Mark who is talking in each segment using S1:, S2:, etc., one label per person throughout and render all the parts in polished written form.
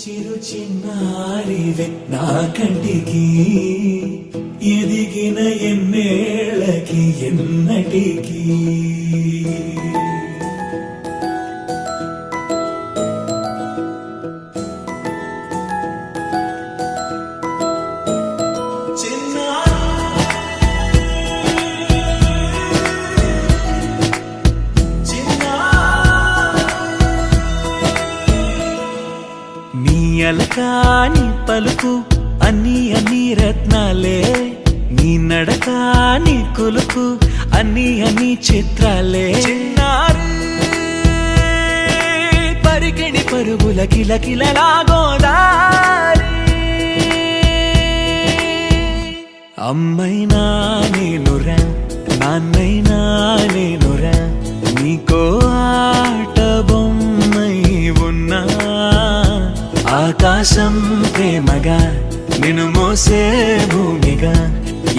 S1: చిరు చిన్నారివే నా కంటికి ఎదిగిన ఎన్నేళ్ళకి ఎన్నటికి అలకాని పలుకు అన్ని అన్ని రత్నాలే నీ నడకాని కులుకు అన్ని అన్ని చిత్రాలే చిన్నారు పరికిణి పరుగుల కిలకిలలా గోదారి అమ్మైనా నేనురా నాన్నైనా నేనురా నీకో ఆట బొమ్మై ఉన్నా ఆకాశం ప్రేమగా నిన్ను మోసే భూమిగా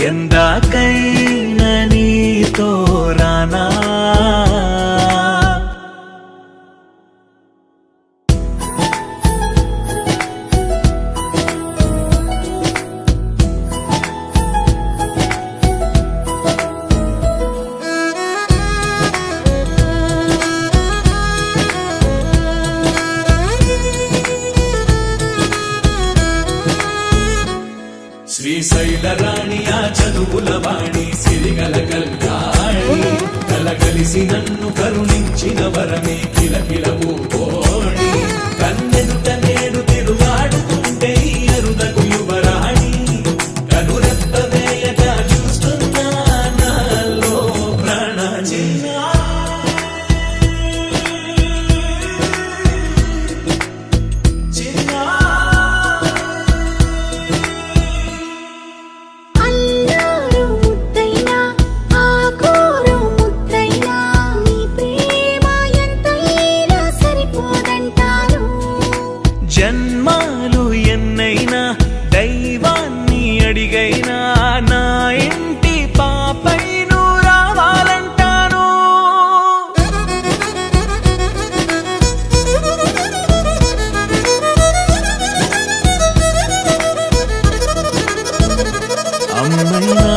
S1: ఎందాకైనా నీతో రానా శ్రీశైల రాణి ఆ చదువుల వాణి సిరిగల కల్యాణి కలగలిసి నన్ను కరుణించిన వరమే కిలకిలవు కోణి కన్నెదుట నేడు తిరుగాడుతుంటే అరుదకు యువరాణి కనురెప్ప వేయగా చూస్తున్నా నాలో ప్రాణ జన్మాలు ఎన్నైనా దైవాన్ని అడిగైనా నా ఇంటి పాపై నువ్వు రావాలంటాను అమ్మైనా